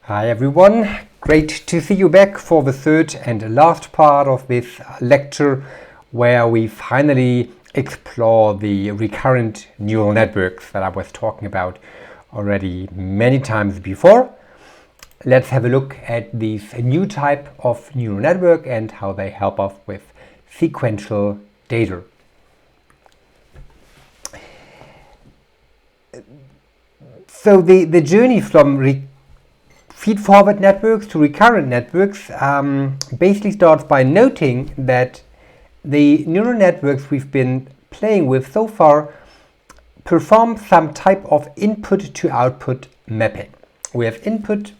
Hi everyone, great to see you back for the third and last part of this lecture where we finally explore the recurrent neural networks that I was talking about already many times before. Let's have a look at this new type of neural network and how they help us with sequential data. So the journey from feed-forward networks to recurrent networks basically starts by noting that the neural networks we've been playing with so far perform some type of input to output mapping. We have input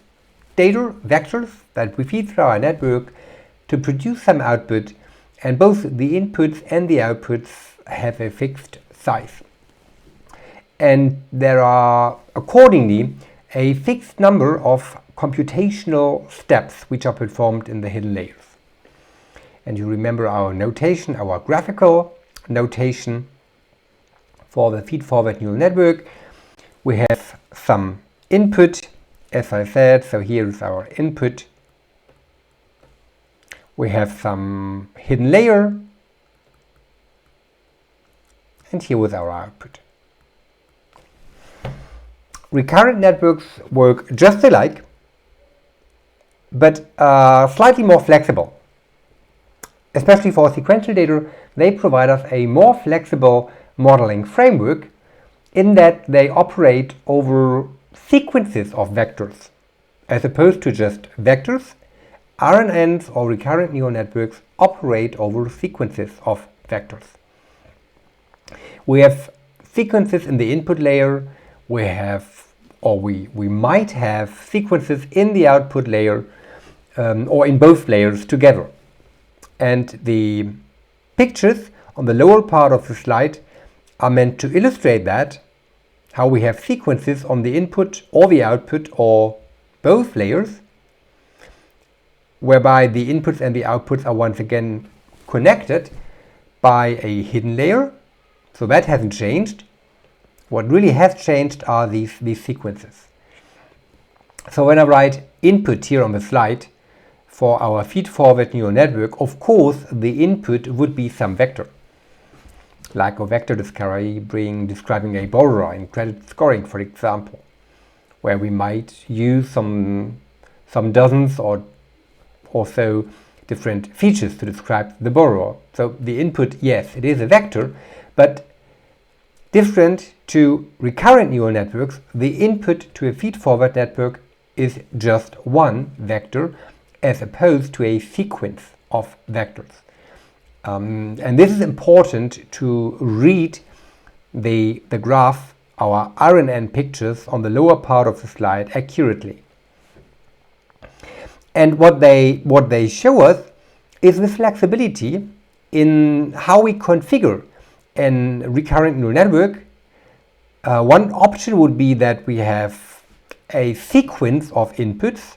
data vectors that we feed through our network to produce some output, and both the inputs and the outputs have a fixed size. And there are accordingly a fixed number of computational steps which are performed in the hidden layers. And you remember our notation, our graphical notation for the feed-forward neural network. We have some input, as I said, so here is our input. We have some hidden layer, and here was our output. Recurrent networks work just alike, but slightly more flexible. Especially for sequential data, they provide us a more flexible modeling framework in that they operate over sequences of vectors. As opposed to just vectors, RNNs or recurrent neural networks operate over sequences of vectors. We have sequences in the input layer, we might have sequences in the output layer or in both layers together. And the pictures on the lower part of the slide are meant to illustrate that, how we have sequences on the input or the output or both layers, whereby the inputs and the outputs are once again connected by a hidden layer. So that hasn't changed. What really has changed are these sequences. So when I write input here on the slide for our feed-forward neural network, of course the input would be some vector, like a vector describing a borrower in credit scoring, for example, where we might use some dozens or so different features to describe the borrower. So the input, yes, it is a vector, but different to recurrent neural networks, the input to a feed-forward network is just one vector as opposed to a sequence of vectors. And this is important to read the graph, our RNN pictures on the lower part of the slide accurately. And what they show us is the flexibility in how we configure a recurrent neural network. One option would be that we have a sequence of inputs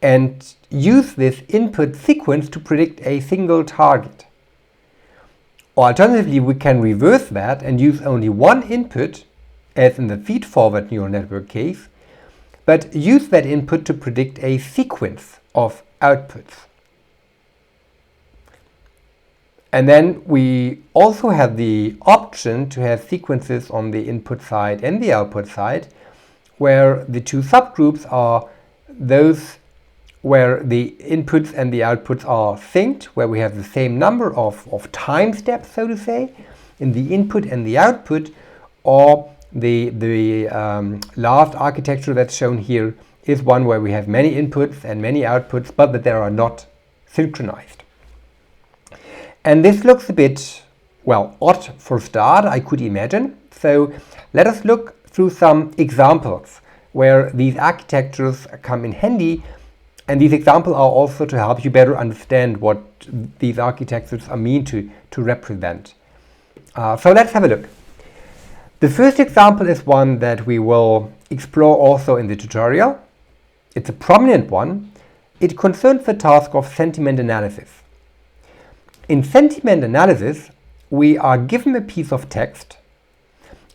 and use this input sequence to predict a single target. Or alternatively, we can reverse that and use only one input, as in the feed-forward neural network case, but use that input to predict a sequence of outputs. And then we also have the option to have sequences on the input side and the output side, where the two subgroups are those where the inputs and the outputs are synced, where we have the same number of time steps, so to say, in the input and the output, or the last architecture that's shown here is one where we have many inputs and many outputs, but that they are not synchronized. And this looks a bit, well, odd for a start, I could imagine. So let us look through some examples where these architectures come in handy. And these examples are also to help you better understand what these architectures are meant to represent. So let's have a look. The first example is one that we will explore also in the tutorial. It's a prominent one. It concerns the task of sentiment analysis. In sentiment analysis, we are given a piece of text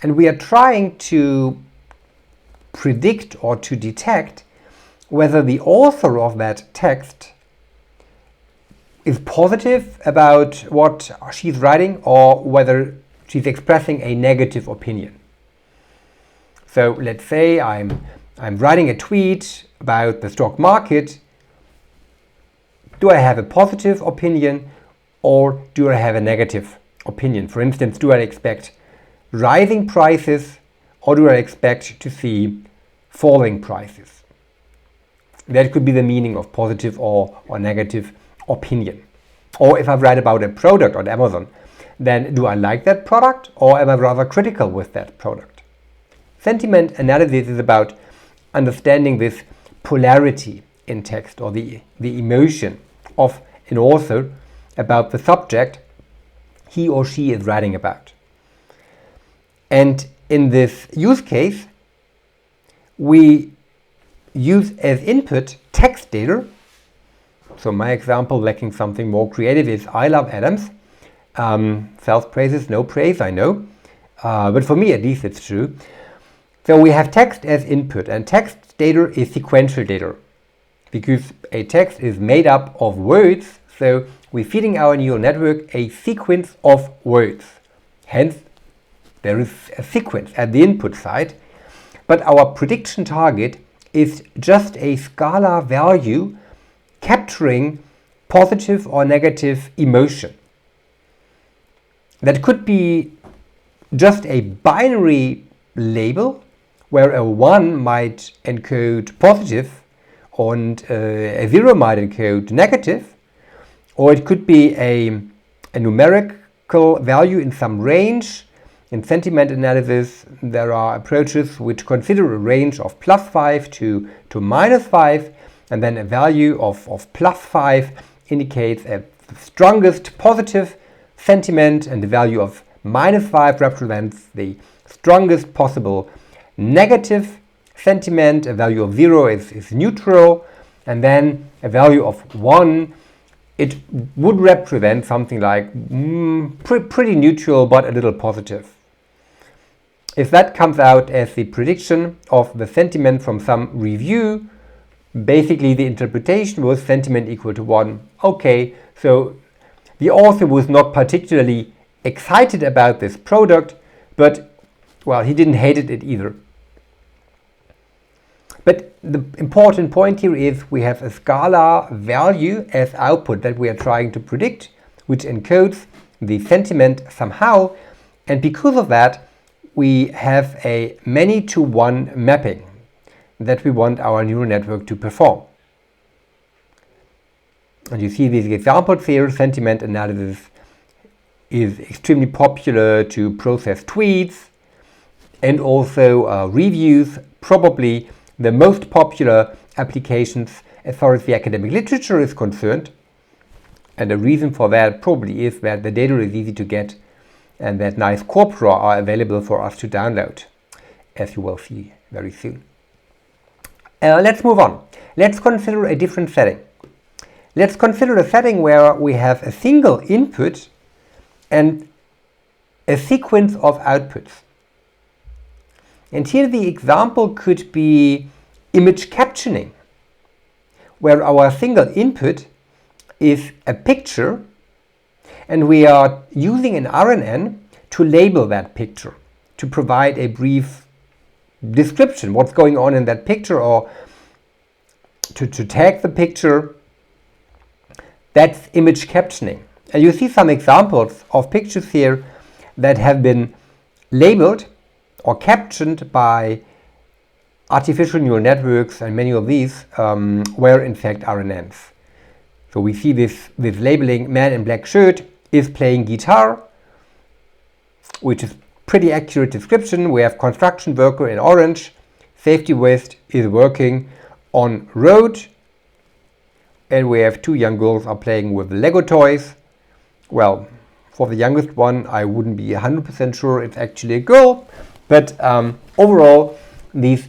and we are trying to predict or to detect whether the author of that text is positive about what she's writing or whether she's expressing a negative opinion. So let's say I'm writing a tweet about the stock market. Do I have a positive opinion or do I have a negative opinion? For instance, do I expect rising prices or do I expect to see falling prices? That could be the meaning of positive or negative opinion. Or if I write about a product on Amazon, then do I like that product or am I rather critical with that product? Sentiment analysis is about understanding this polarity in text or the emotion of an author about the subject he or she is writing about. And in this use case, we use as input text data. So my example, lacking something more creative, is I love Adams. Self-praise is no praise, I know. But for me, at least, it's true. So we have text as input, and text data is sequential data because a text is made up of words. So we're feeding our neural network a sequence of words. Hence, there is a sequence at the input side. But our prediction target is just a scalar value capturing positive or negative emotion. That could be just a binary label where a 1 might encode positive and a 0 might encode negative, or it could be a numerical value in some range. In sentiment analysis, there are approaches which consider a range of +5 to -5, and then a value of +5 indicates a strongest positive sentiment, and the value of -5 represents the strongest possible negative sentiment. A value of 0 is neutral, and then a value of 1, it would represent something like pretty neutral but a little positive. If that comes out as the prediction of the sentiment from some review, basically the interpretation was sentiment equal to 1. Okay, so the author was not particularly excited about this product, but, well, he didn't hate it either. But the important point here is we have a scalar value as output that we are trying to predict, which encodes the sentiment somehow, and because of that, we have a many-to-one mapping that we want our neural network to perform. And you see these examples here. Sentiment analysis is extremely popular to process tweets and also reviews, probably the most popular applications as far as the academic literature is concerned. And the reason for that probably is that the data is easy to get and that nice corpora are available for us to download, as you will see very soon. Let's move on. Let's consider a different setting. Let's consider a setting where we have a single input and a sequence of outputs. And here the example could be image captioning, where our single input is a picture and we are using an RNN to label that picture, to provide a brief description, what's going on in that picture, or to tag the picture. That's image captioning. And you see some examples of pictures here that have been labeled or captioned by artificial neural networks, and many of these were in fact RNNs. So we see this labeling: man in black shirt is playing guitar, which is pretty accurate description. We have construction worker in orange, safety vest is working on road, and we have two young girls are playing with Lego toys. Well, for the youngest one, I wouldn't be 100% sure it's actually a girl, but overall, these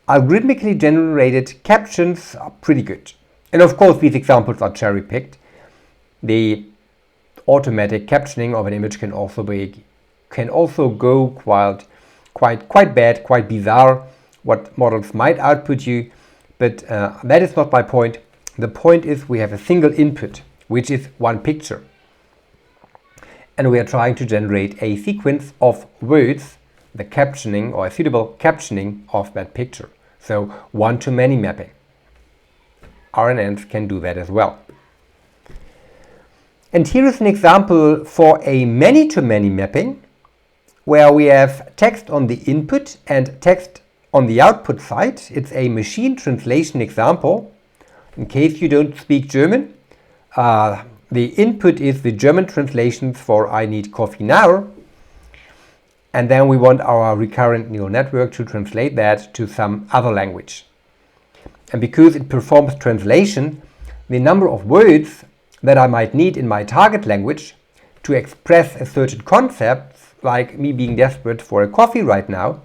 algorithmically generated captions are pretty good. And of course, these examples are cherry-picked. The automatic captioning of an image can also go quite bad, quite bizarre, what models might output you. but that is not my point. The point is we have a single input, which is one picture. And we are trying to generate a sequence of words, the captioning or a suitable captioning of that picture. So one-to-many mapping. RNNs can do that as well. And here is an example for a many-to-many mapping, where we have text on the input and text on the output side. It's a machine translation example. In case you don't speak German, the input is the German translations for "I need coffee now." And then we want our recurrent neural network to translate that to some other language. And because it performs translation, the number of words that I might need in my target language to express a certain concept, like me being desperate for a coffee right now,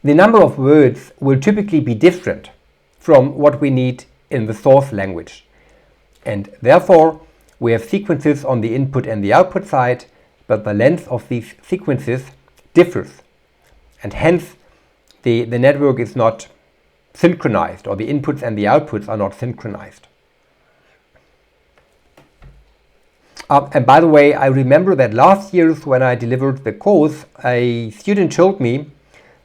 the number of words will typically be different from what we need in the source language. And therefore, we have sequences on the input and the output side, but the length of these sequences differs. And hence, the network is not synchronized, or the inputs and the outputs are not synchronized. And by the way, I remember that last year when I delivered the course, a student told me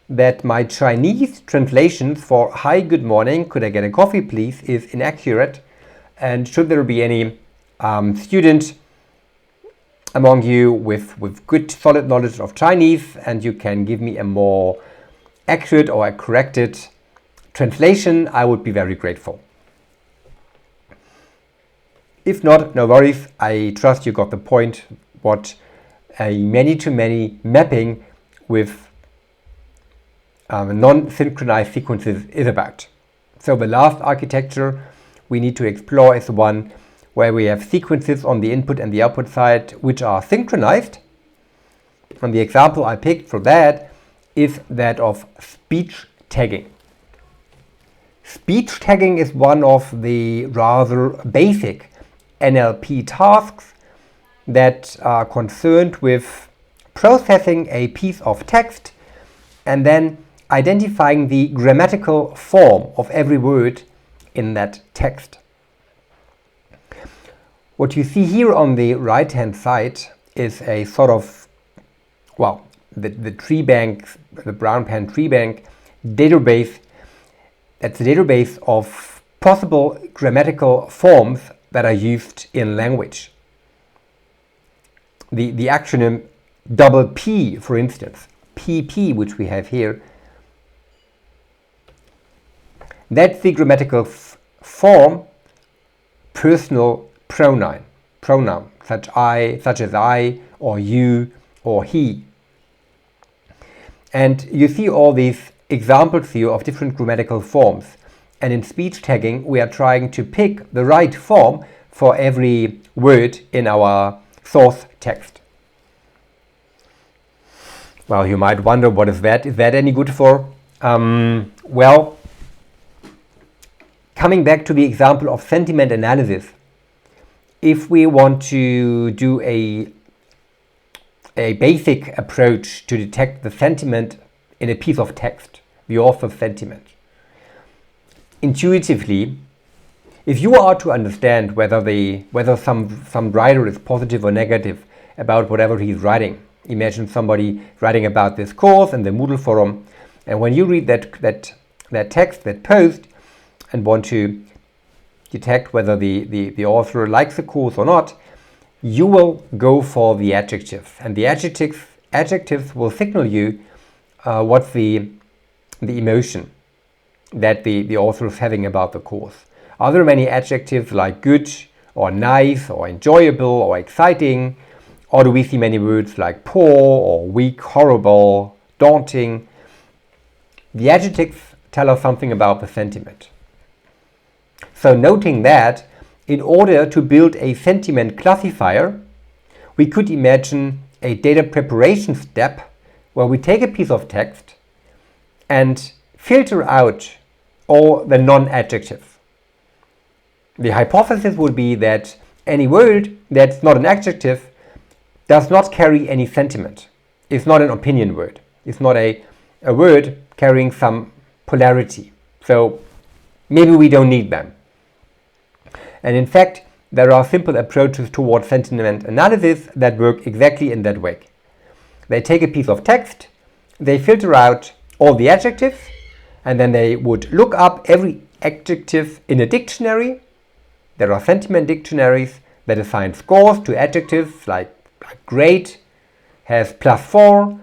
that my Chinese translations for "Hi, good morning, could I get a coffee please" is inaccurate. And should there be any student among you with good solid knowledge of Chinese, and you can give me a more accurate or a corrected translation, I would be very grateful. If not, no worries. I trust you got the point what a many-to-many mapping with non-synchronized sequences is about. So the last architecture we need to explore is the one where we have sequences on the input and the output side which are synchronized. And the example I picked for that is that of speech tagging. Speech tagging is one of the rather basic NLP tasks that are concerned with processing a piece of text and then identifying the grammatical form of every word in that text. What you see here on the right hand side is a sort of, well, the tree bank, the brown pen tree bank database. That's a database of possible grammatical forms that are used in language. The acronym double P, for instance, PP, which we have here, that's the grammatical form personal pronoun, such as I or you or he. And you see all these examples here of different grammatical forms. And in speech tagging, we are trying to pick the right form for every word in our source text. Well, you might wonder, what is that? Is that any good for? Well, coming back to the example of sentiment analysis, if we want to do a basic approach to detect the sentiment in a piece of text, the author's sentiment, intuitively, if you are to understand whether some writer is positive or negative about whatever he's writing, imagine somebody writing about this course in the Moodle forum, and when you read that text, that post, and want to detect whether the author likes the course or not, you will go for the adjectives, and the adjectives will signal you what's the emotion that the author is having about the course. Are there many adjectives like good or nice or enjoyable or exciting? Or do we see many words like poor or weak, horrible, daunting? The adjectives tell us something about the sentiment. So noting that, in order to build a sentiment classifier, we could imagine a data preparation step where we take a piece of text and filter out all the non-adjectives. The hypothesis would be that any word that's not an adjective does not carry any sentiment. It's not an opinion word. It's not a word carrying some polarity, So maybe we don't need them. And in fact, there are simple approaches towards sentiment analysis that work exactly in that way. They take a piece of text, they filter out all the adjectives, and then they would look up every adjective in a dictionary. There are sentiment dictionaries that assign scores to adjectives like great has +4,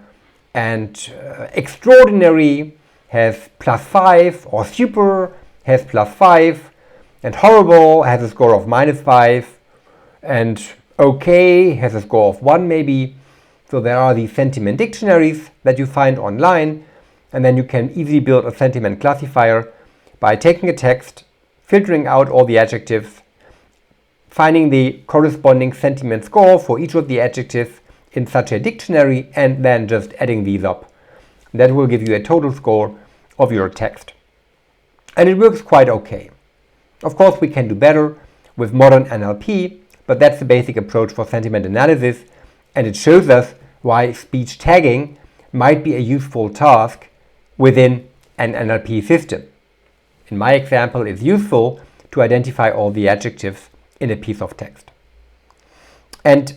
and extraordinary has +5, or super has +5, and horrible has a score of -5, and okay has a score of 1 maybe. So there are these sentiment dictionaries that you find online, and then you can easily build a sentiment classifier by taking a text, filtering out all the adjectives, finding the corresponding sentiment score for each of the adjectives in such a dictionary, and then just adding these up. That will give you a total score of your text. And it works quite okay. Of course, we can do better with modern NLP, but that's the basic approach for sentiment analysis, and it shows us why speech tagging might be a useful task within an NLP system. In my example, it's useful to identify all the adjectives in a piece of text. And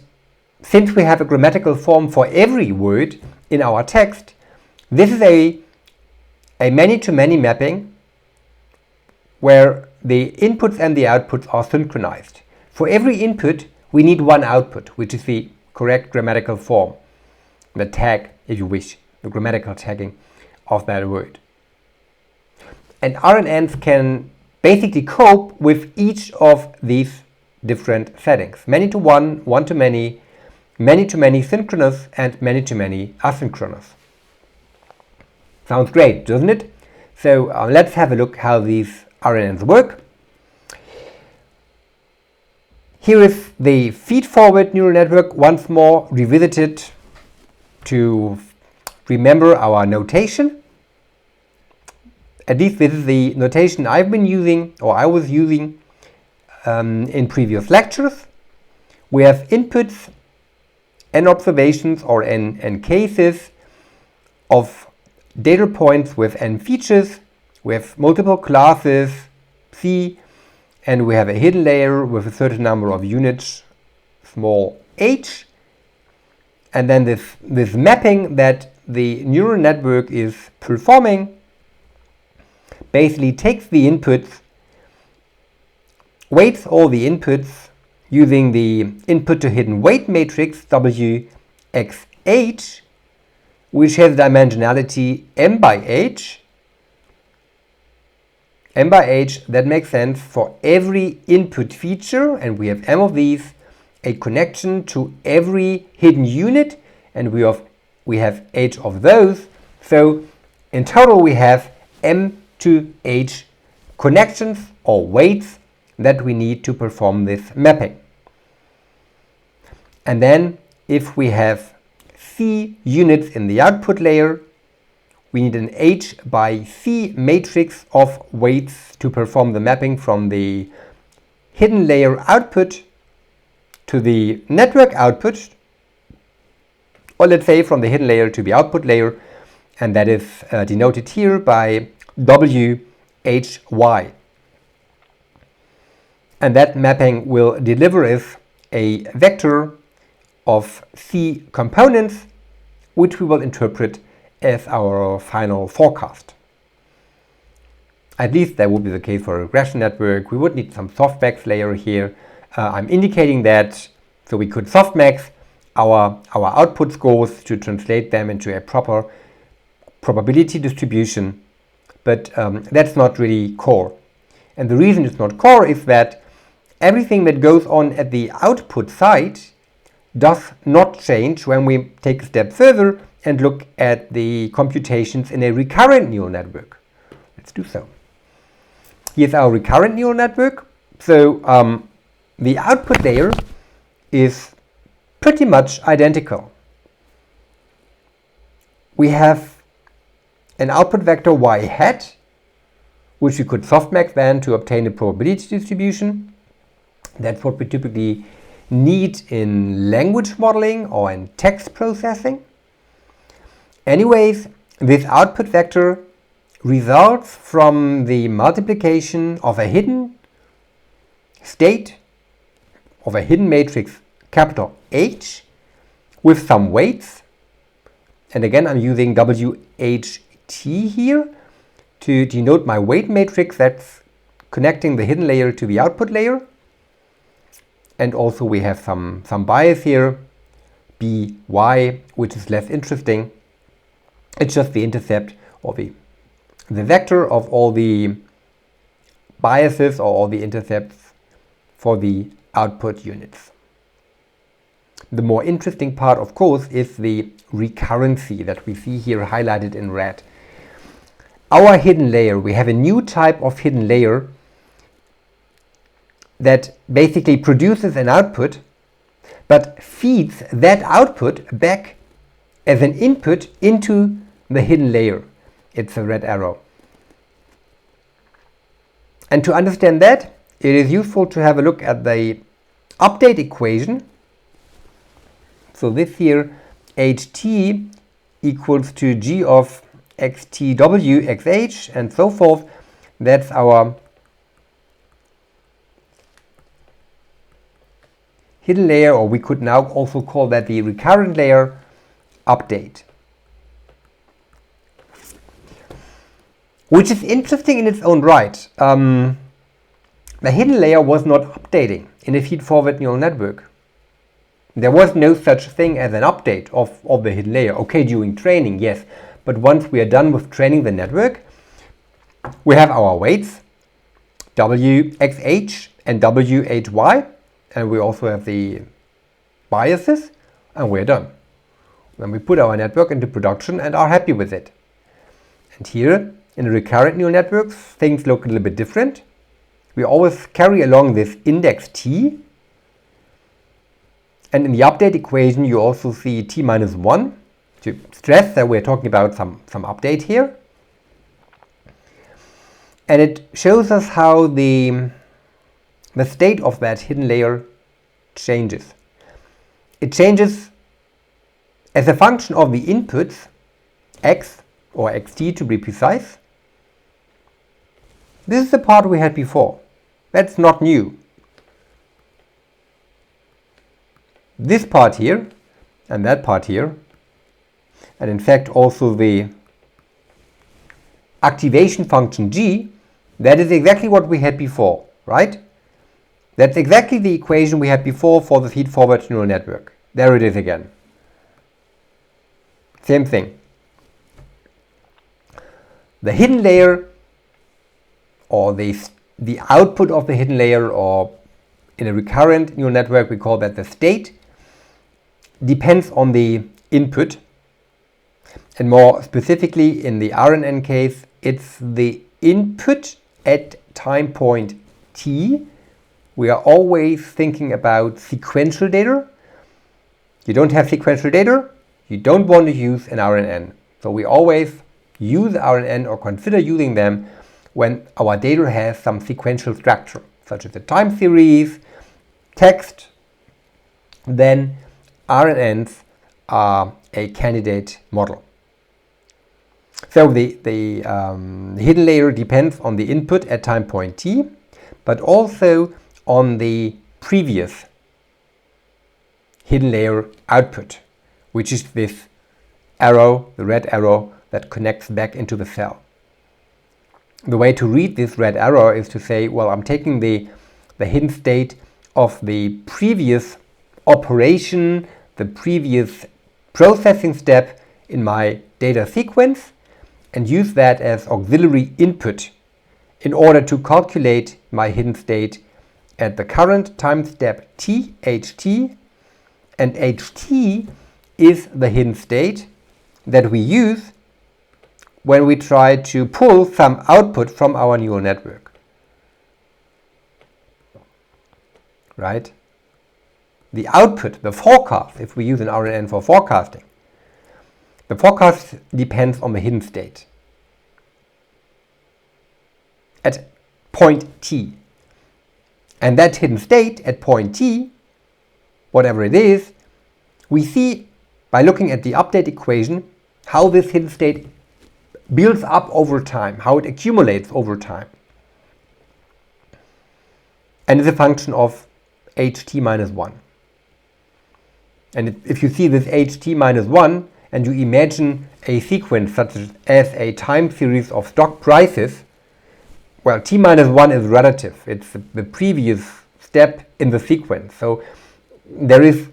since we have a grammatical form for every word in our text, this is a many-to-many mapping where the inputs and the outputs are synchronized. For every input, we need one output, which is the correct grammatical form, the tag, if you wish, the grammatical tagging of that word. And RNNs can basically cope with each of these different settings. Many-to-one, one-to-many, many-to-many synchronous, and many-to-many asynchronous. Sounds great, doesn't it? So let's have a look how these RNNs work. Here is the feedforward neural network once more revisited to remember our notation. At least this is the notation I've been using, or I was using in previous lectures. We have inputs, n observations, or n cases of data points with n features. We have multiple classes, C, and we have a hidden layer with a certain number of units, small h. And then this mapping that the neural network is performing basically takes the inputs, weights all the inputs using the input to hidden weight matrix WXH, which has dimensionality m by h. M by h, that makes sense for every input feature, and we have m of these, a connection to every hidden unit, and we have h of those. So in total we have m to h connections or weights that we need to perform this mapping. And then if we have C units in the output layer, we need an h by c matrix of weights to perform the mapping from the hidden layer output to the network output, or let's say from the hidden layer to the output layer, and that is denoted here by WHY. And that mapping will deliver us a vector of C components, which we will interpret as our final forecast. At least that would be the case for a regression network. We would need some softmax layer here. I'm indicating that so we could softmax our output scores to translate them into a proper probability distribution, but that's not really core. And the reason it's not core is that everything that goes on at the output side does not change when we take a step further and look at the computations in a recurrent neural network. Let's do so. Here's our recurrent neural network. So the output layer is pretty much identical. We have an output vector y hat, which we could softmax then to obtain a probability distribution. That's what we typically need in language modeling or in text processing. Anyways, this output vector results from the multiplication of a hidden state of a hidden matrix capital H with some weights. And again, I'm using WHT here to denote my weight matrix that's connecting the hidden layer to the output layer. And also we have some bias here, BY, which is less interesting. It's just the intercept or the vector of all the biases or all the intercepts for the output units. The more interesting part, of course, is the recurrency that we see here highlighted in red. Our hidden layer, we have a new type of hidden layer that basically produces an output but feeds that output back as an input into the hidden layer. It's a red arrow. And to understand that, it is useful to have a look at the update equation. So this here, ht equals to g of xtw xh and so forth. That's our hidden layer, or we could now also call that the recurrent layer update. Which is interesting in its own right. The hidden layer was not updating in a feedforward neural network. There was no such thing as an update of the hidden layer. Okay, during training, yes. But once we are done with training the network, we have our weights, WXH and WHY, and we also have the biases, and we're done. Then we put our network into production and are happy with it. And here, in the recurrent neural networks, things look a little bit different. We always carry along this index t. And in the update equation, you also see t minus 1 to stress that we're talking about some update here. And it shows us how the state of that hidden layer changes. It changes as a function of the inputs, x or xt to be precise. This is the part we had before. That's not new. This part here and that part here, and in fact also the activation function g, that is exactly what we had before, right? That's exactly the equation we had before for the feedforward neural network. There it is again. Same thing. The hidden layer, or the output of the hidden layer, or in a recurrent neural network we call that the state, depends on the input. And more specifically in the RNN case, it's the input at time point t. We are always thinking about sequential data. You don't have sequential data, you don't want to use an RNN. So we always use RNN or consider using them when our data has some sequential structure, such as a time series, text. Then RNNs are a candidate model. So the hidden layer depends on the input at time point t, but also on the previous hidden layer output, which is this arrow, the red arrow that connects back into the cell. The way to read this red arrow is to say, well, I'm taking the hidden state of the previous operation, the previous processing step in my data sequence, and use that as auxiliary input in order to calculate my hidden state at the current time step t, ht, and ht is the hidden state that we use when we try to pull some output from our neural network. Right? The output, the forecast, if we use an RNN for forecasting, the forecast depends on the hidden state at point t. And that hidden state at point t, whatever it is, we see by looking at the update equation how this hidden state builds up over time, how it accumulates over time. And it's a function of ht minus 1. And if you see this ht minus 1 and you imagine a sequence such as a time series of stock prices, well, t minus 1 is relative. It's the previous step in the sequence. So there is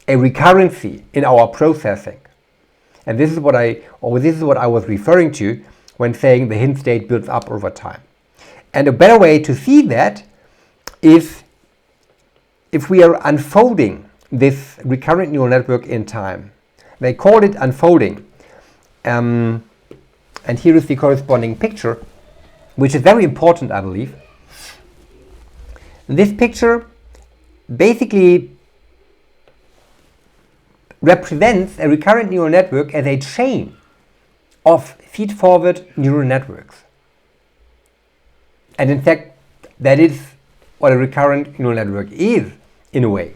a recurrency in our processing. And this is what I was referring to when saying the hidden state builds up over time. And a better way to see that is if we are unfolding this recurrent neural network in time. They call it unfolding. And here is the corresponding picture, which is very important, I believe. This picture basically represents a recurrent neural network as a chain of feed-forward neural networks. And in fact, that is what a recurrent neural network is, in a way.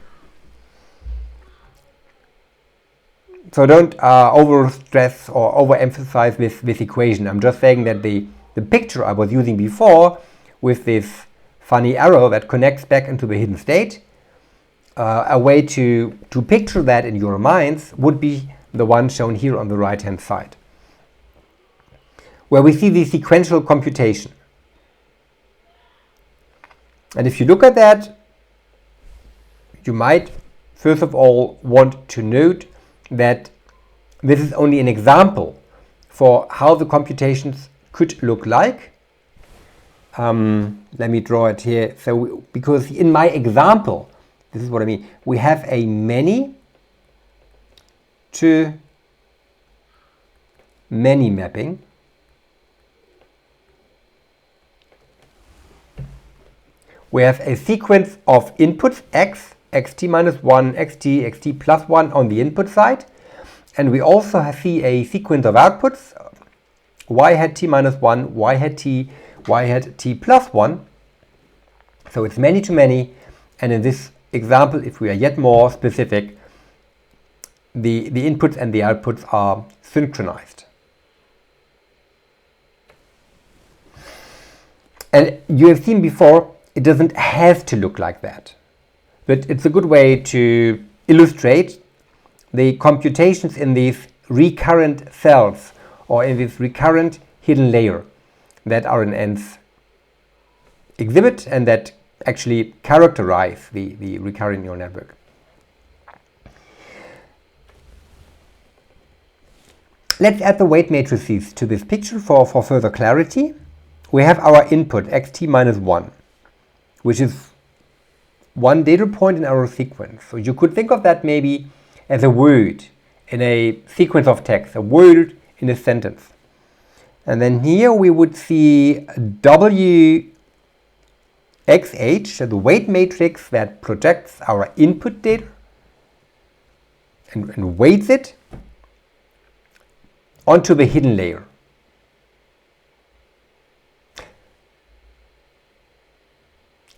So don't over-stress or overemphasize this equation. I'm just saying that the picture I was using before with this funny arrow that connects back into the hidden state, a way to picture that in your minds would be the one shown here on the right-hand side, where we see the sequential computation. And if you look at that, you might first of all want to note that this is only an example for how the computations could look like. Let me draw it here. So, because in my example, this is what I mean, we have a many to many mapping. We have a sequence of inputs x, xt minus 1, xt, xt plus 1 on the input side. And we also see a sequence of outputs, y hat t minus 1, y hat t plus 1. So it's many to many. And in this example, if we are yet more specific, the inputs and the outputs are synchronized. And you have seen before, it doesn't have to look like that. But it's a good way to illustrate the computations in these recurrent cells or in this recurrent hidden layer that RNNs exhibit and that actually characterize the recurrent neural network. Let's add the weight matrices to this picture for further clarity. We have our input xt minus 1, which is one data point in our sequence. So you could think of that maybe as a word in a sequence of text, a word in a sentence. And then here we would see WXH, the weight matrix that projects our input data and weights it onto the hidden layer.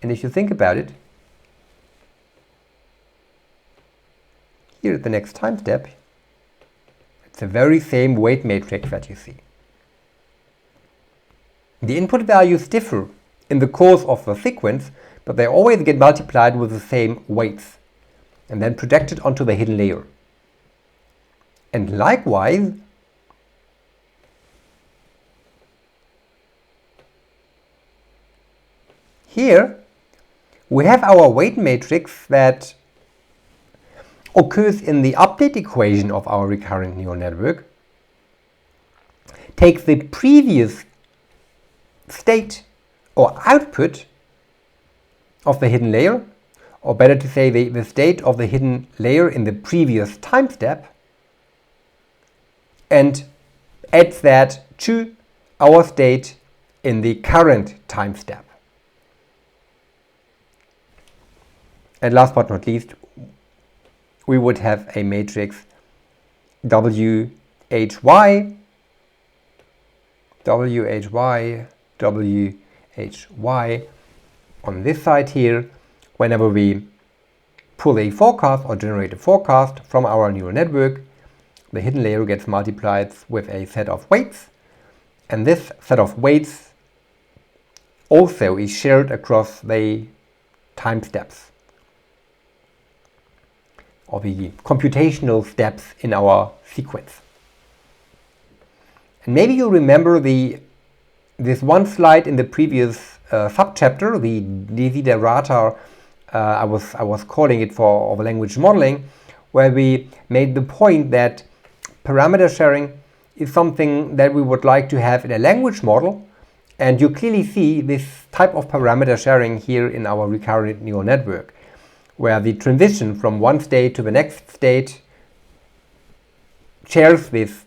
And if you think about it, here at the next time step, it's the very same weight matrix that you see. The input values differ in the course of the sequence, but they always get multiplied with the same weights and then projected onto the hidden layer. And likewise, here we have our weight matrix that occurs in the update equation of our recurrent neural network, takes the previous state or output of the hidden layer, or better to say the state of the hidden layer in the previous time step, and adds that to our state in the current time step. And last but not least, we would have a matrix WHY, WHY, WHY on this side here. Whenever we pull a forecast or generate a forecast from our neural network, the hidden layer gets multiplied with a set of weights And this set of weights also is shared across the time steps, or the computational steps in our sequence. And maybe you remember this one slide in the previous subchapter, the desiderata, I was calling it for language modeling, where we made the point that parameter sharing is something that we would like to have in a language model. And you clearly see this type of parameter sharing here in our recurrent neural network, where the transition from one state to the next state shares this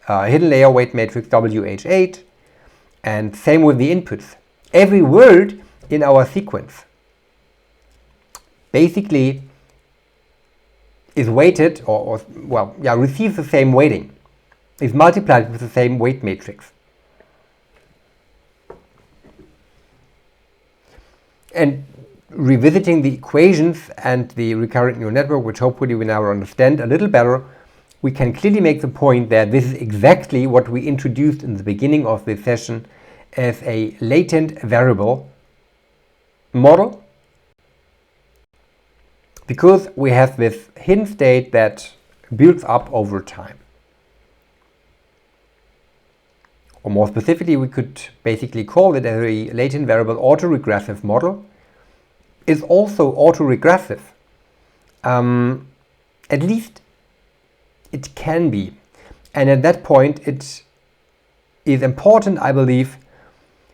hidden layer weight matrix WH8, and same with the inputs. Every word in our sequence basically is weighted receives the same weighting, is multiplied with the same weight matrix. And revisiting the equations and the recurrent neural network, which hopefully we now understand a little better, we can clearly make the point that this is exactly what we introduced in the beginning of this session as a latent variable model, because we have this hidden state that builds up over time. Or more specifically, we could basically call it a latent variable auto-regressive model. Is also auto-regressive. At least it can be. And at that point, it is important, I believe,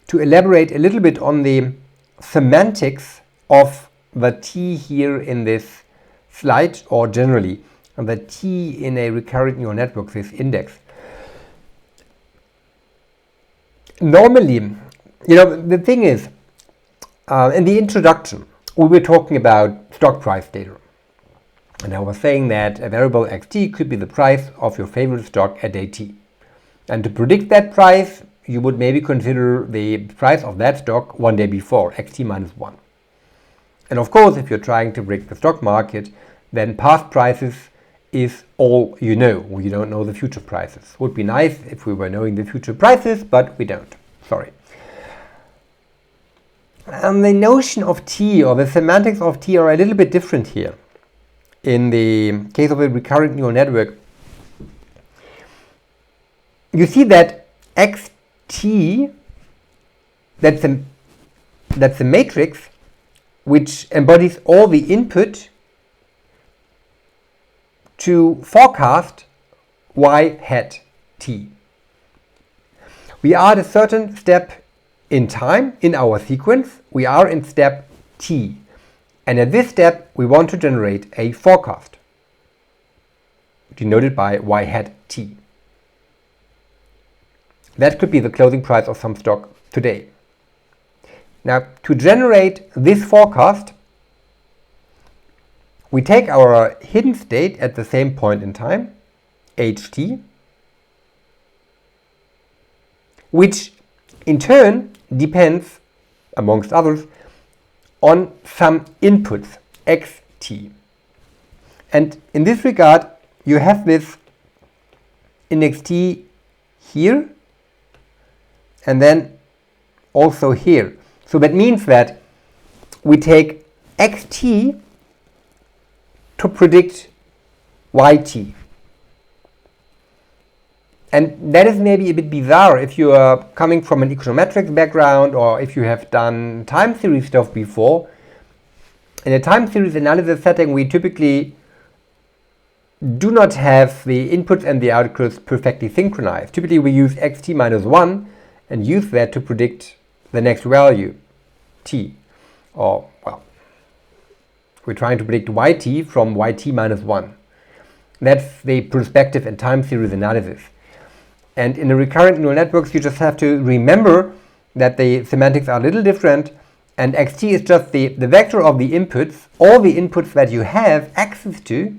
to elaborate a little bit on the semantics of the T here in this slide, or generally the T in a recurrent neural network, this index. Normally, the thing is, in the introduction, we were talking about stock price data. And I was saying that a variable xt could be the price of your favorite stock at day t. And to predict that price, you would maybe consider the price of that stock one day before, xt minus 1. And of course, if you're trying to predict the stock market, then past prices is all you know. You don't know the future prices. Would be nice if we were knowing the future prices, but we don't. Sorry. And the notion of T, or the semantics of T, are a little bit different here. In the case of a recurrent neural network, you see that xt, that's a matrix which embodies all the input to forecast y hat t. We are at a certain step in time in our sequence. We are in step t. And at this step, we want to generate a forecast, denoted by y hat t. That could be the closing price of some stock today. Now, to generate this forecast, we take our hidden state at the same point in time, ht, which in turn depends, amongst others, on some inputs, xt. And in this regard, you have this index t here, and then also here. So that means that we take xt to predict yt. And that is maybe a bit bizarre if you are coming from an econometrics background, or if you have done time series stuff before. In a time series analysis setting, we typically do not have the inputs and the outputs perfectly synchronized. Typically, we use xt minus 1 and use that to predict the next value, t. Or, well, we're trying to predict yt from yt minus 1. That's the perspective in time series analysis. And in the recurrent neural networks, you just have to remember that the semantics are a little different, and xt is just the vector of the inputs, all the inputs that you have access to,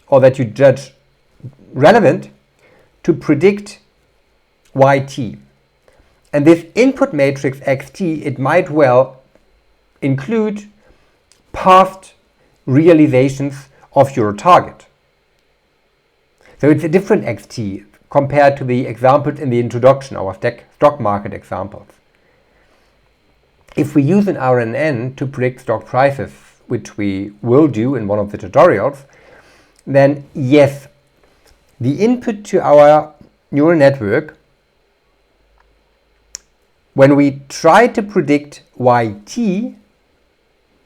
or that you judge relevant, to predict yt. And this input matrix xt, it might well include past realizations of your target. So it's a different xt, compared to the examples in the introduction, our stock market examples. If we use an RNN to predict stock prices, which we will do in one of the tutorials, then yes, the input to our neural network, when we try to predict YT,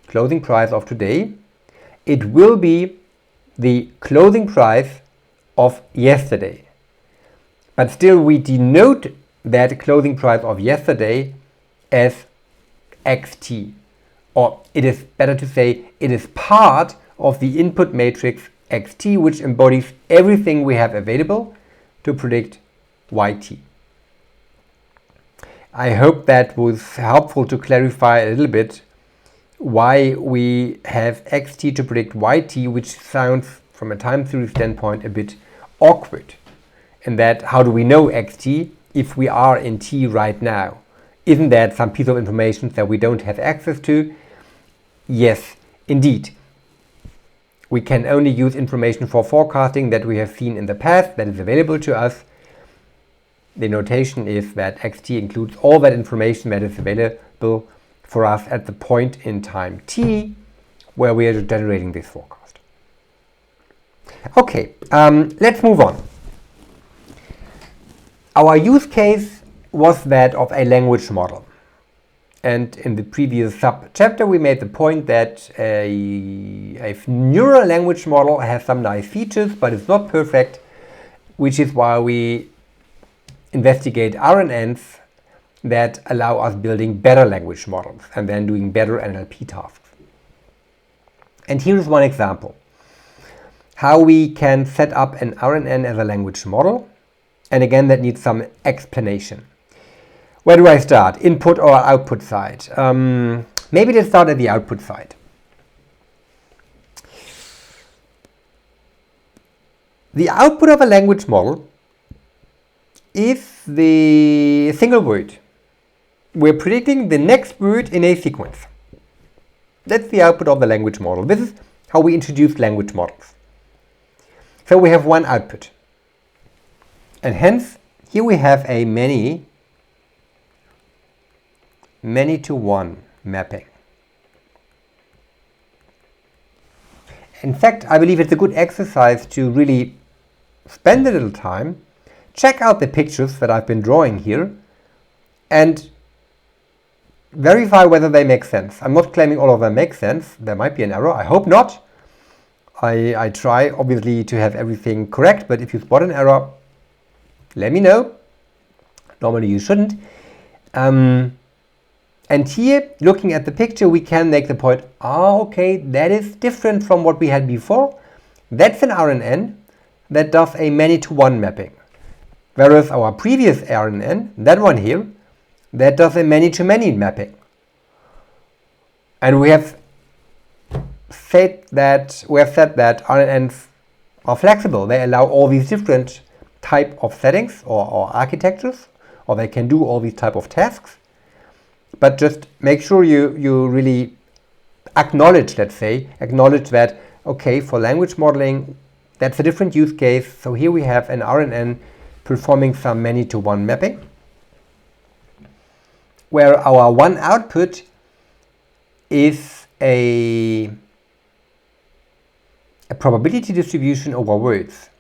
closing price of today, it will be the closing price of yesterday. But still we denote that closing price of yesterday as XT. Or it is better to say it is part of the input matrix XT, which embodies everything we have available to predict YT. I hope that was helpful to clarify a little bit why we have XT to predict YT, which sounds from a time series standpoint a bit awkward. And that how do we know XT if we are in T right now? Isn't that some piece of information that we don't have access to? Yes, indeed. We can only use information for forecasting that we have seen in the past that is available to us. The notation is that XT includes all that information that is available for us at the point in time T where we are generating this forecast. Okay, let's move on. Our use case was that of a language model. And in the previous sub-chapter we made the point that a neural language model has some nice features, but it's not perfect, which is why we investigate RNNs that allow us building better language models and then doing better NLP tasks. And here is one example. How we can set up an RNN as a language model. And again, that needs some explanation. Where do I start? Input or output side? Maybe let's start at the output side. The output of a language model is the single word. We're predicting the next word in a sequence. That's the output of the language model. This is how we introduce language models. So we have one output. And hence, here we have a many to one mapping. In fact, I believe it's a good exercise to really spend a little time, check out the pictures that I've been drawing here, and verify whether they make sense. I'm not claiming all of them make sense. There might be an error. I hope not. I try, obviously, to have everything correct, but if you spot an error, let me know. Normally you shouldn't. And here, looking at the picture, we can make the point, okay, that is different from what we had before. That's an RNN that does a many-to-one mapping. Whereas our previous RNN, that one here, that does a many-to-many mapping. And we have said that RNNs are flexible. They allow all these different type of settings or architectures, or they can do all these type of tasks. But just make sure you really acknowledge that, okay, for language modeling, that's a different use case. So here we have an RNN performing some many-to-one mapping, where our one output is a probability distribution over words.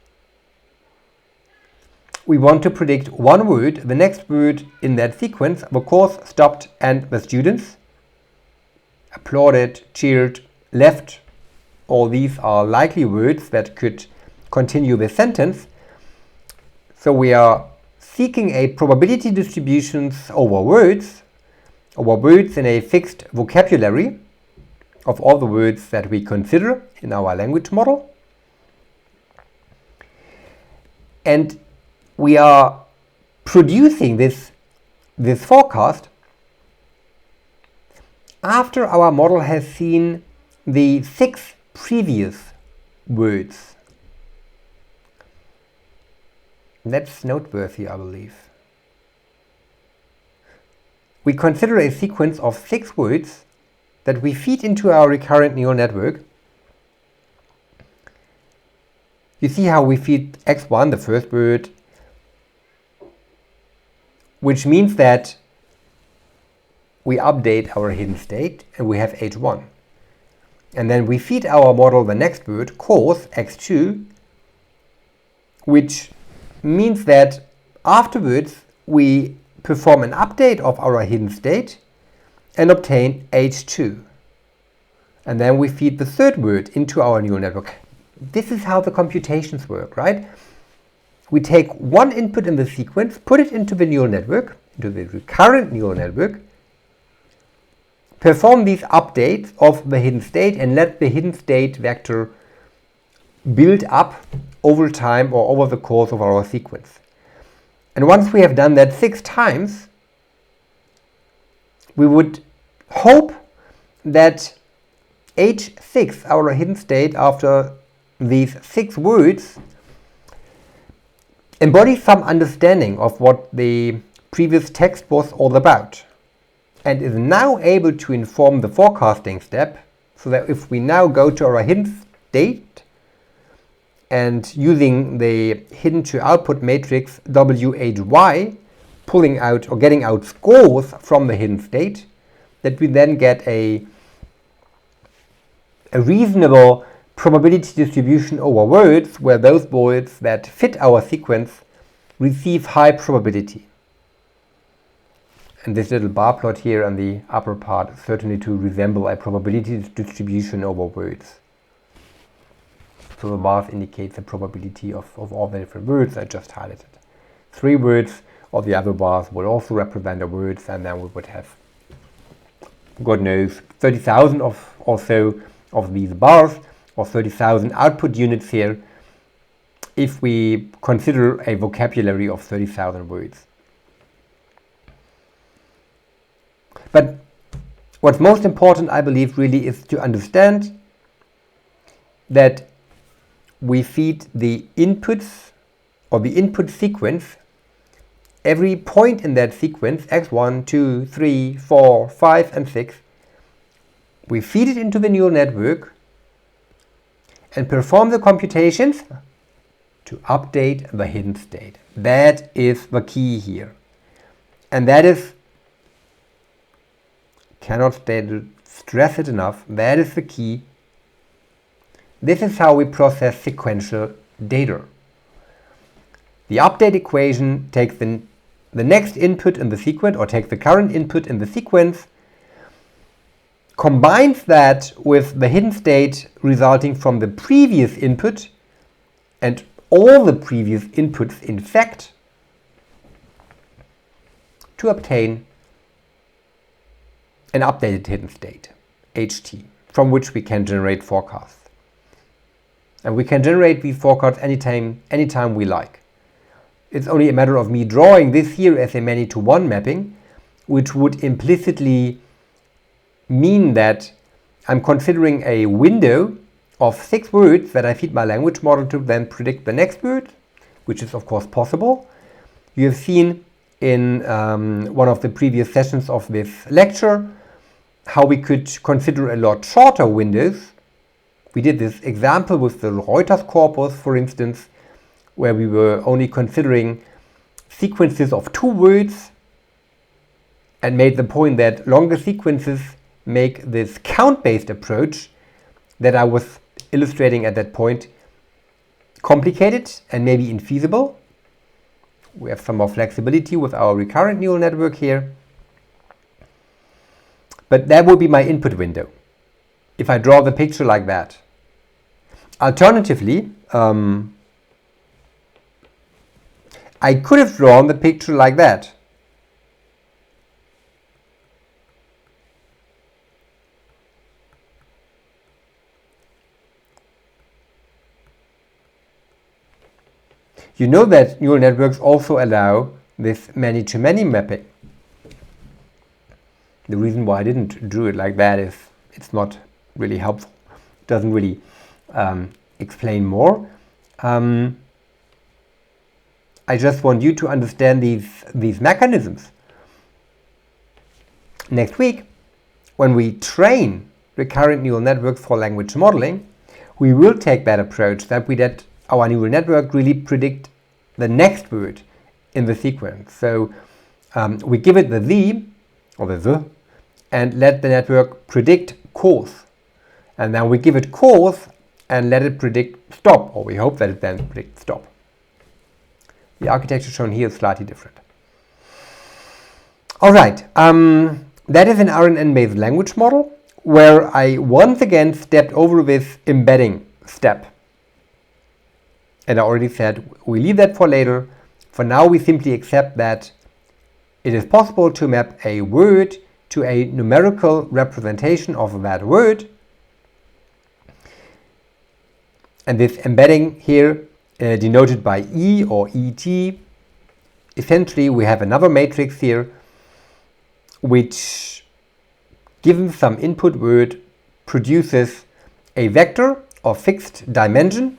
We want to predict one word, the next word in that sequence. The course stopped and the students applauded, cheered, left. All these are likely words that could continue the sentence. So we are seeking a probability distributions over words in a fixed vocabulary of all the words that we consider in our language model. And we are producing this forecast after our model has seen the 6 previous words. That's noteworthy, I believe. We consider a sequence of 6 words that we feed into our recurrent neural network. You see how we feed x1, the first word, which means that we update our hidden state and we have H1. And then we feed our model the next word, course, X2, which means that afterwards we perform an update of our hidden state and obtain H2. And then we feed the third word into our neural network. This is how the computations work, right? We take one input in the sequence, put it into the neural network, into the recurrent neural network, perform these updates of the hidden state and let the hidden state vector build up over time or over the course of our sequence. And once we have done that 6 times, we would hope that H6, our hidden state after these 6 words, embodies some understanding of what the previous text was all about and is now able to inform the forecasting step, so that if we now go to our hidden state and using the hidden to output matrix WHY, pulling out or getting out scores from the hidden state, that we then get a reasonable probability distribution over words, where those words that fit our sequence receive high probability. And this little bar plot here on the upper part is certainly to resemble a probability distribution over words. So the bars indicate the probability of all the different words I just highlighted. 3 words, or the other bars would also represent the words, and then we would have, God knows, 30,000 or so of these bars, or 30,000 output units here, if we consider a vocabulary of 30,000 words. But what's most important, I believe, really is to understand that we feed the inputs or the input sequence, every point in that sequence, x1, 2, 3, 4, 5, and 6, we feed it into the neural network and perform the computations to update the hidden state. That is the key here. And that is, cannot stress it enough, that is the key. This is how we process sequential data. The update equation takes the next input in the sequence, or takes the current input in the sequence, combines that with the hidden state resulting from the previous input and all the previous inputs in fact, to obtain an updated hidden state, HT, from which we can generate forecasts. And we can generate these forecasts anytime we like. It's only a matter of me drawing this here as a many-to-one mapping, which would implicitly mean that I'm considering a window of 6 words that I feed my language model to then predict the next word, which is of course possible. You have seen in one of the previous sessions of this lecture how we could consider a lot shorter windows. We did this example with the Reuters corpus, for instance, where we were only considering sequences of 2 words and made the point that longer sequences make this count-based approach that I was illustrating at that point complicated and maybe infeasible. We have some more flexibility with our recurrent neural network here. But that will be my input window if I draw the picture like that. Alternatively, I could have drawn the picture like that. You know that neural networks also allow this many-to-many mapping. The reason why I didn't draw it like that is it's not really helpful. It doesn't really explain more. I just want you to understand these mechanisms. Next week, when we train recurrent neural networks for language modeling, we will take that approach that our neural network really predict the next word in the sequence. So we give it the or the, and let the network predict course. And then we give it course and let it predict stop, or we hope that it then predicts stop. The architecture shown here is slightly different. All right, that is an RNN-based language model where I once again stepped over this embedding step. And I already said we leave that for later. For now, we simply accept that it is possible to map a word to a numerical representation of that word. And this embedding here, denoted by E or ET, essentially we have another matrix here which, given some input word, produces a vector of fixed dimension,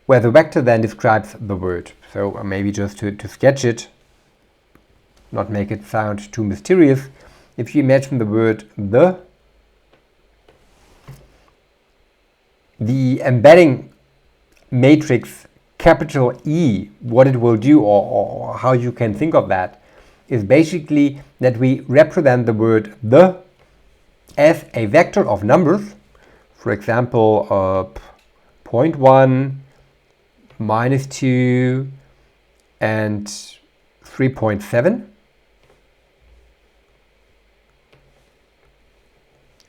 where the vector then describes the word. So maybe just to sketch it, not make it sound too mysterious, if you imagine the word the embedding matrix capital E, what it will do, or how you can think of that, is basically that we represent the word the as a vector of numbers. For example, 0.1, -2, and 3.7.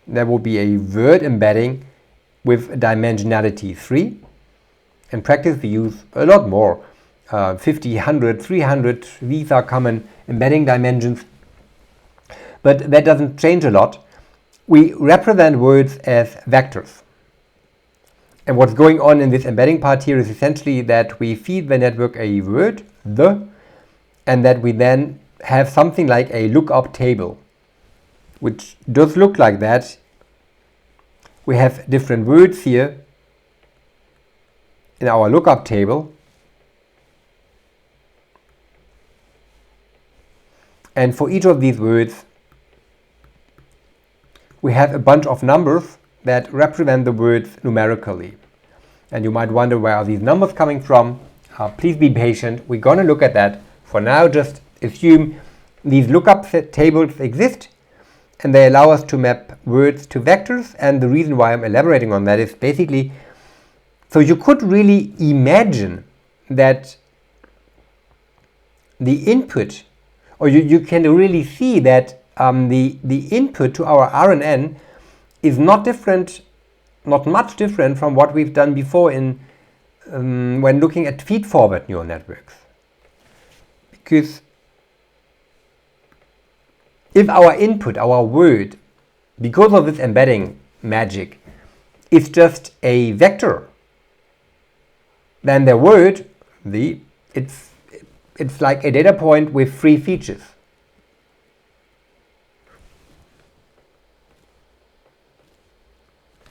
There will be a word embedding with dimensionality 3. In practice, we use a lot more. 50, 100, 300, these are common embedding dimensions. But that doesn't change a lot. We represent words as vectors. And what's going on in this embedding part here is essentially that we feed the network a word, the, and that we then have something like a lookup table, which does look like that. We have different words here in our lookup table. And for each of these words, we have a bunch of numbers that represent the words numerically. And you might wonder, where are these numbers coming from? Please be patient. We're going to look at that. For now, just assume these lookup tables exist and they allow us to map words to vectors. And the reason why I'm elaborating on that is basically, so you could really imagine that the input, or you can really see that the input to our RNN is not much different from what we've done before in when looking at feedforward neural networks. Because if our input, our word, because of this embedding magic, is just a vector, then the word, it's like a data point with 3 features.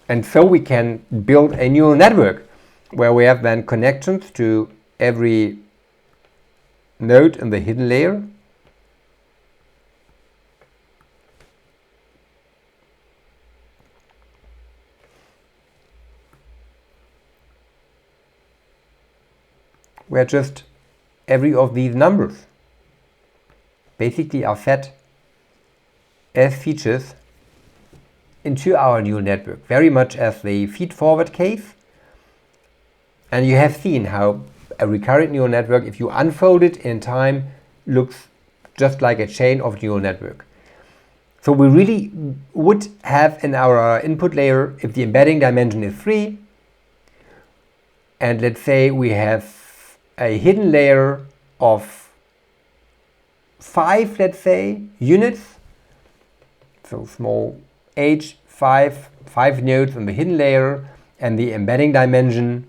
And so we can build a neural network where we have then connections to every node in the hidden layer. Where just every of these numbers basically are fed as features into our neural network, very much as the feedforward case. And you have seen how a recurrent neural network, if you unfold it in time, looks just like a chain of neural network. So we really would have in our input layer, if the embedding dimension is 3, and let's say we have a hidden layer of 5, let's say, units, so small h, 5 nodes in the hidden layer, and the embedding dimension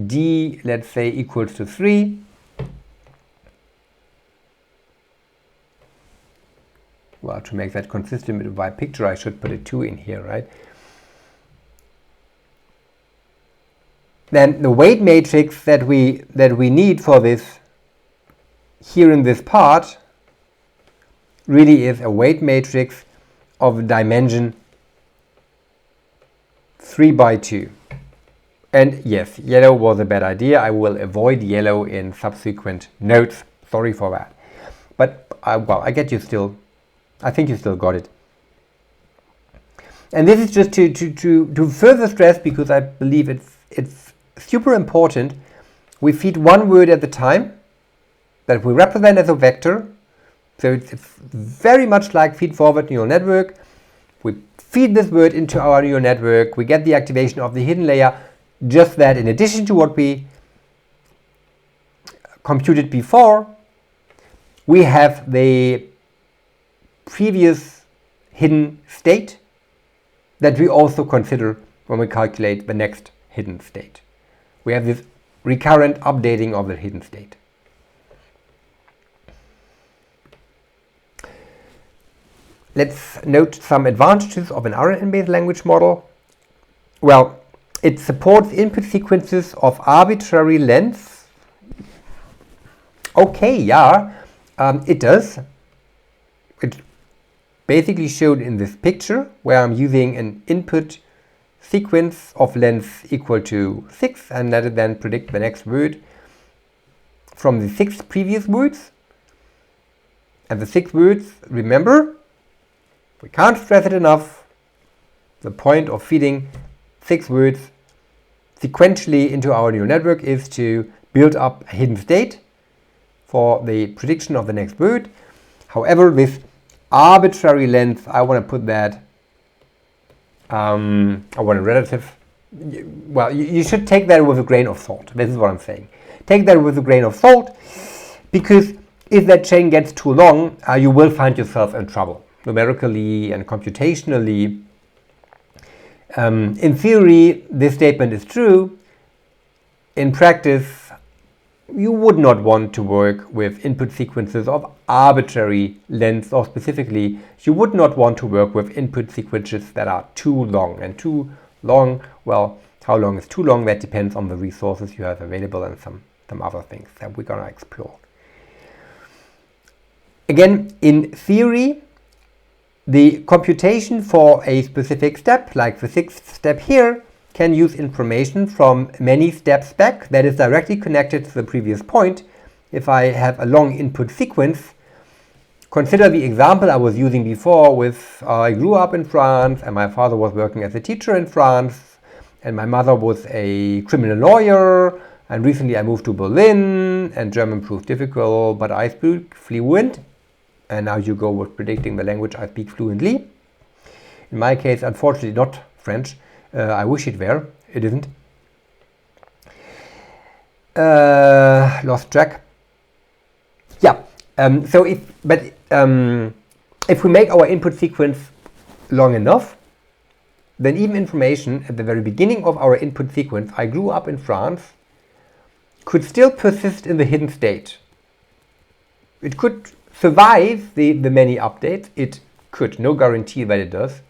d, let's say, equals to 3. Well, to make that consistent with my picture, I should put a 2 in here, right? Then the weight matrix that we need for this here in this part really is a weight matrix of dimension 3 by 2. And yes, yellow was a bad idea. I will avoid yellow in subsequent notes. Sorry for that. But, well, I get you still. I think you still got it. And this is just to further stress, because I believe it's super important. We feed one word at a time that we represent as a vector. So it's very much like feedforward neural network. We feed this word into our neural network. We get the activation of the hidden layer. Just that, in addition to what we computed before, we have the previous hidden state that we also consider when we calculate the next hidden state. We have this recurrent updating of the hidden state. Let's note some advantages of an RNN-based language model. Well, it supports input sequences of arbitrary lengths. Okay, yeah, it does. It's basically shown in this picture, where I'm using an input sequence of length equal to 6 and let it then predict the next word from the 6 previous words. And the 6 words, remember, we can't stress it enough, the point of feeding 6 words sequentially into our neural network is to build up a hidden state for the prediction of the next word. However, with arbitrary length, I want to put that, I want a relative, well, you should take that with a grain of salt. This is what I'm saying. Take that with a grain of salt, because if that chain gets too long, you will find yourself in trouble, numerically and computationally. In theory, this statement is true. In practice, you would not want to work with input sequences of arbitrary length, or specifically, you would not want to work with input sequences that are too long. And too long, well, how long is too long? That depends on the resources you have available and some other things that we're going to explore. Again, in theory, the computation for a specific step, like the 6th step here, can use information from many steps back that is directly connected to the previous point. If I have a long input sequence, consider the example I was using before with I grew up in France and my father was working as a teacher in France and my mother was a criminal lawyer, and recently I moved to Berlin and German proved difficult, but I speak fluent. And now you go with predicting the language I speak fluently. In my case, unfortunately not French. I wish it were. It isn't. Lost track. Yeah. So if we make our input sequence long enough, then even information at the very beginning of our input sequence, I grew up in France, could still persist in the hidden state. It could survive the many updates. It could. No guarantee that it does,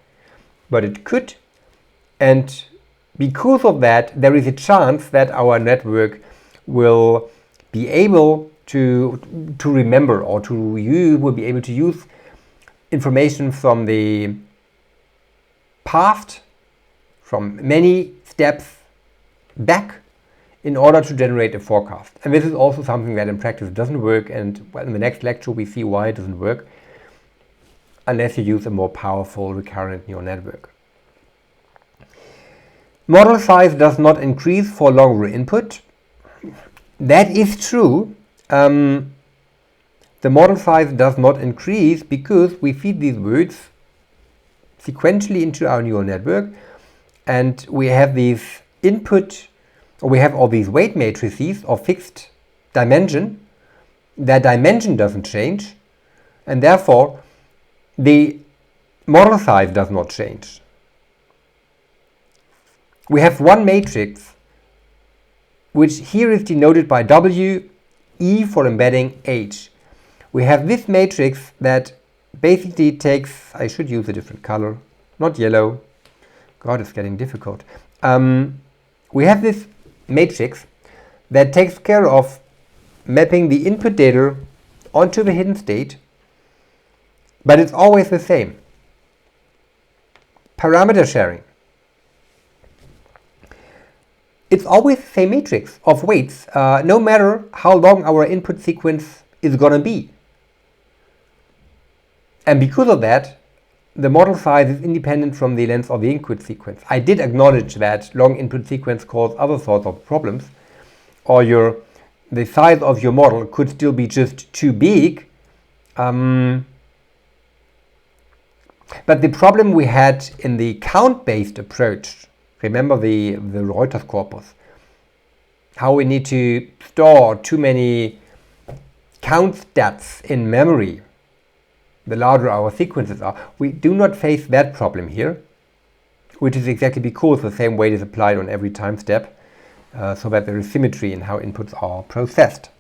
but it could. And because of that, there is a chance that our network will be able to remember, or will be able to use information from the past, from many steps back, in order to generate a forecast. And this is also something that in practice doesn't work, and well, in the next lecture we see why it doesn't work unless you use a more powerful recurrent neural network. Model size does not increase for longer input. That is true. The model size does not increase because we feed these words sequentially into our neural network, and we have these input, or we have all these weight matrices of fixed dimension. That dimension doesn't change, and therefore the model size does not change. We have one matrix, which here is denoted by W, E for embedding H. We have this matrix that basically takes, I should use a different color, not yellow. God, it's getting difficult. We have this matrix that takes care of mapping the input data onto the hidden state, but it's always the same. Parameter sharing. it's always the same matrix of weights, no matter how long our input sequence is going to be. And because of that, the model size is independent from the length of the input sequence. I did acknowledge that long input sequence cause other sorts of problems, or the size of your model could still be just too big. But the problem we had in the count-based approach, remember the Reuters corpus, how we need to store too many count stats in memory, the larger our sequences are. We do not face that problem here, which is exactly because the same weight is applied on every time step, so that there is symmetry in how inputs are processed.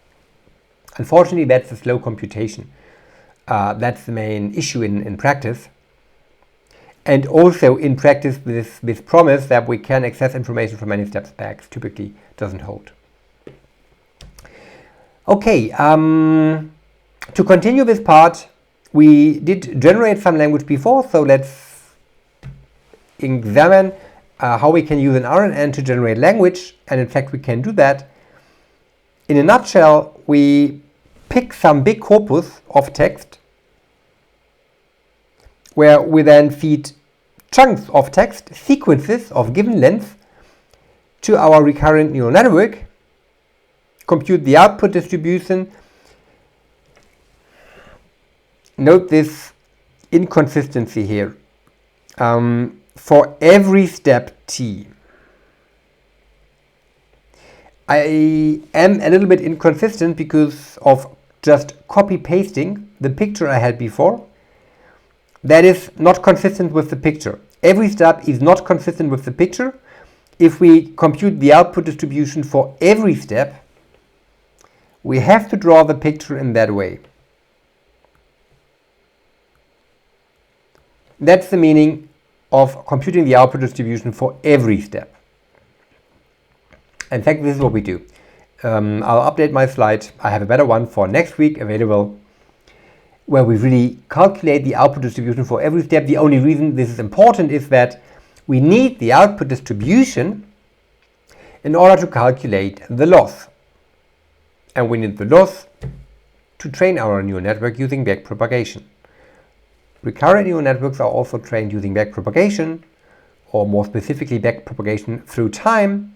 Unfortunately, that's a slow computation. That's the main issue in practice. And also in practice, this promise that we can access information from many steps back typically doesn't hold. Okay, to continue this part, we did generate some language before, so let's examine how we can use an RNN to generate language, and in fact we can do that. In a nutshell, we pick some big corpus of text where we then feed chunks of text, sequences of given length, to our recurrent neural network, compute the output distribution. Note this inconsistency here. For every step t, I am a little bit inconsistent because of just copy-pasting the picture I had before. That is not consistent with the picture. Every step is not consistent with the picture. If we compute the output distribution for every step, we have to draw the picture in that way. That's the meaning of computing the output distribution for every step. In fact, this is what we do. I'll update my slide. I have a better one for next week available, where we really calculate the output distribution for every step. The only reason this is important is that we need the output distribution in order to calculate the loss. And we need the loss to train our neural network using backpropagation. Recurrent neural networks are also trained using backpropagation, or more specifically backpropagation through time,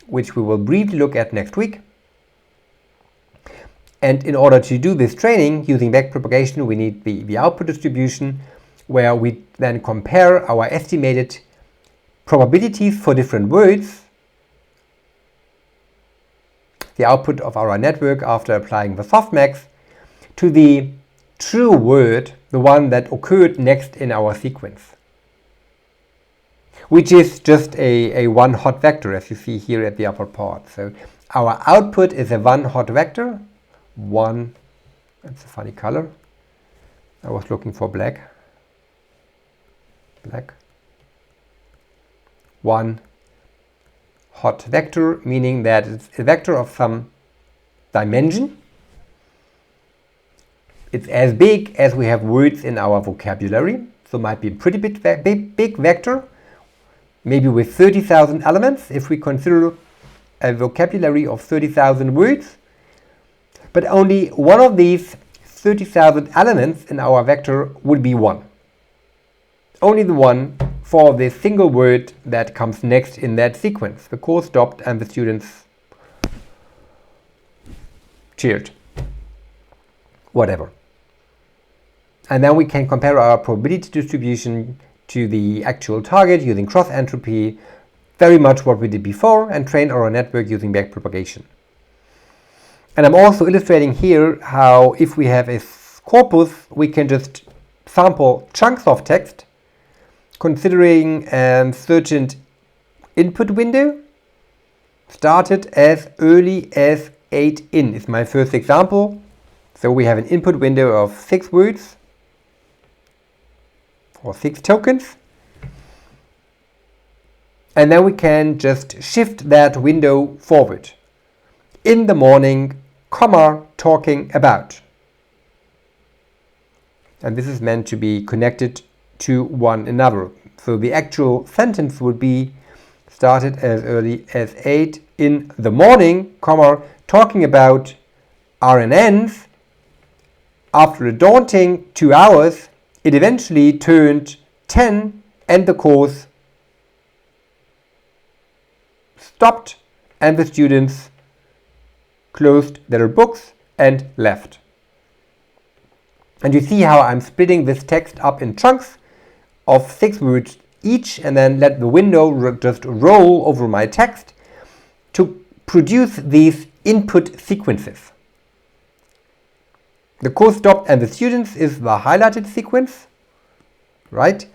which we will briefly look at next week. And in order to do this training using backpropagation, we need the output distribution, where we then compare our estimated probabilities for different words, the output of our network after applying the softmax, to the true word, the one that occurred next in our sequence, which is just a one hot vector, as you see here at the upper part. So our output is a one hot vector. One, that's a funny color. I was looking for black. Black. One hot vector, meaning that it's a vector of some dimension. It's as big as we have words in our vocabulary, so it might be a pretty big vector, maybe with 30,000 elements if we consider a vocabulary of 30,000 words. But only one of these 30,000 elements in our vector would be one. Only the one for the single word that comes next in that sequence. The course stopped and the students cheered. Whatever. And then we can compare our probability distribution to the actual target using cross entropy, very much what we did before, and train our network using backpropagation. And I'm also illustrating here how if we have a corpus, we can just sample chunks of text, considering a certain input window, started as early as 8 in is my first example. So we have an input window of 6 words, or 6 tokens. And then we can just shift that window forward. In the morning, comma, talking about. And this is meant to be connected to one another. So the actual sentence would be, started as early as 8 in the morning, talking about RNNs. After a daunting 2 hours, it eventually turned 10 and the course stopped and the students closed their books and left. And you see how I'm splitting this text up in chunks of 6 words each, and then let the window just roll over my text to produce these input sequences. The course stopped and the students is the highlighted sequence, right?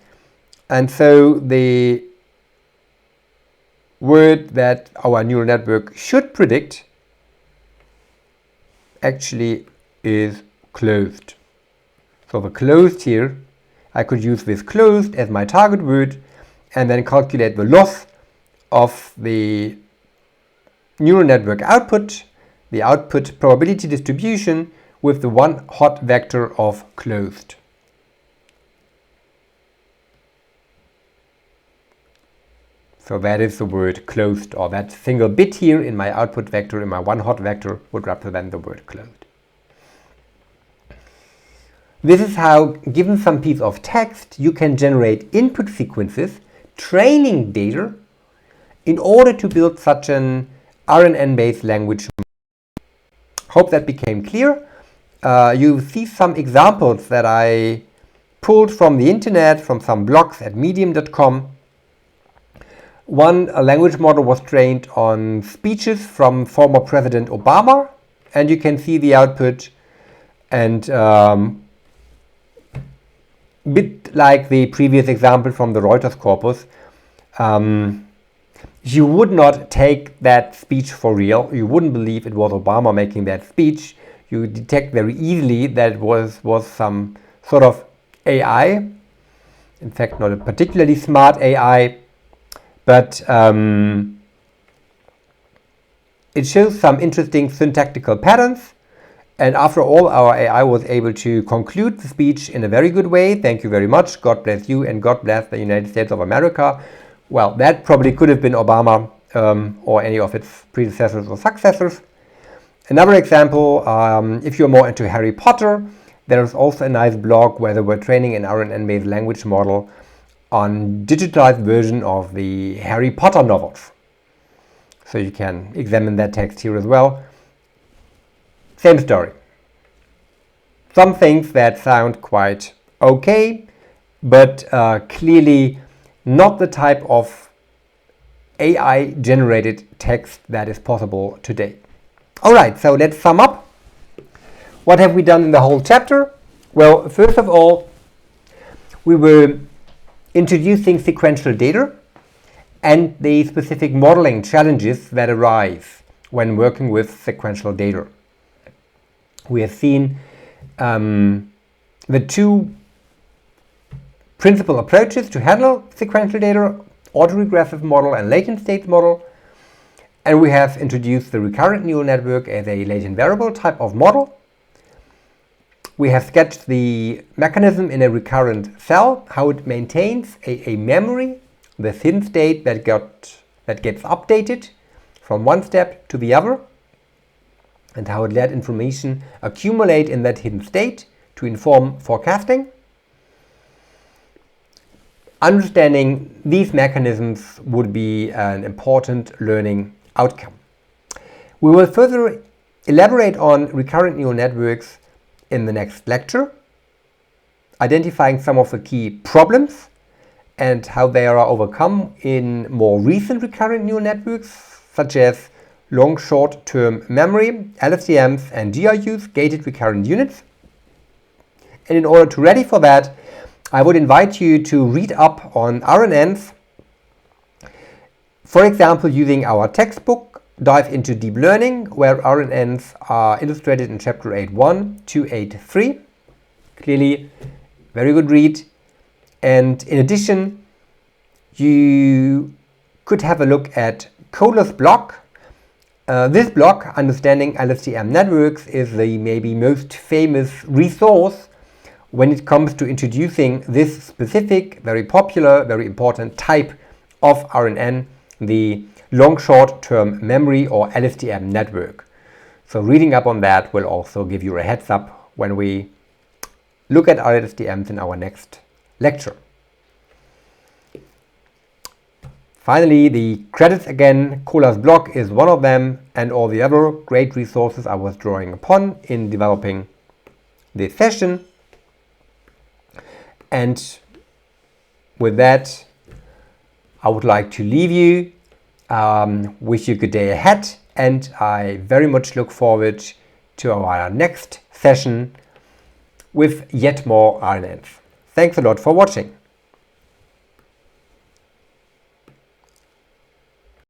And so the word that our neural network should predict actually is closed. So the closed here, I could use this closed as my target word and then calculate the loss of the neural network output, the output probability distribution with the one hot vector of closed. So that is the word closed, or that single bit here in my output vector, in my one hot vector, would represent the word closed. This is how, given some piece of text, you can generate input sequences, training data, in order to build such an RNN-based language model. Hope that became clear. You see some examples that I pulled from the internet, from some blogs at medium.com. One language model was trained on speeches from former President Obama, and you can see the output. And bit like the previous example from the Reuters corpus, you would not take that speech for real. You wouldn't believe it was Obama making that speech. You detect very easily that it was some sort of AI. In fact, not a particularly smart AI, but it shows some interesting syntactical patterns. And after all, our AI was able to conclude the speech in a very good way. Thank you very much. God bless you and God bless the United States of America. Well, that probably could have been Obama or any of its predecessors or successors. Another example, if you're more into Harry Potter, there is also a nice blog where they were training an RNN-based language model on digitalized version of the Harry Potter novels. So you can examine that text here as well. Same story. Some things that sound quite okay, but clearly not the type of AI-generated text that is possible today. All right, so let's sum up. What have we done in the whole chapter? Well, first of all, we were introducing sequential data and the specific modeling challenges that arise when working with sequential data. We have seen the two principal approaches to handle sequential data, auto-regressive model and latent state model. And we have introduced the recurrent neural network as a latent variable type of model. We have sketched the mechanism in a recurrent cell, how it maintains a memory, the hidden state that gets updated from one step to the other, and how it let information accumulate in that hidden state to inform forecasting. Understanding these mechanisms would be an important learning outcome. We will further elaborate on recurrent neural networks in the next lecture, identifying some of the key problems and how they are overcome in more recent recurrent neural networks, such as long short-term memory, LSTMs, and GRUs, gated recurrent units. And in order to ready for that, I would invite you to read up on RNNs, for example, using our textbook, dive into deep learning, where RNNs are illustrated in chapter 8.1 to 8.3. Clearly, very good read. And in addition, you could have a look at Kohler's blog. This blog, Understanding LSTM Networks, is the maybe most famous resource when it comes to introducing this specific, very popular, very important type of RNN the long short-term memory or LSTM network. So reading up on that will also give you a heads up when we look at LSTMs in our next lecture. Finally, the credits again. Kola's blog is one of them, and all the other great resources I was drawing upon in developing this session. And with that, I would like to leave you, wish you a good day ahead, and I very much look forward to our next session with yet more RNNs. Thanks a lot for watching.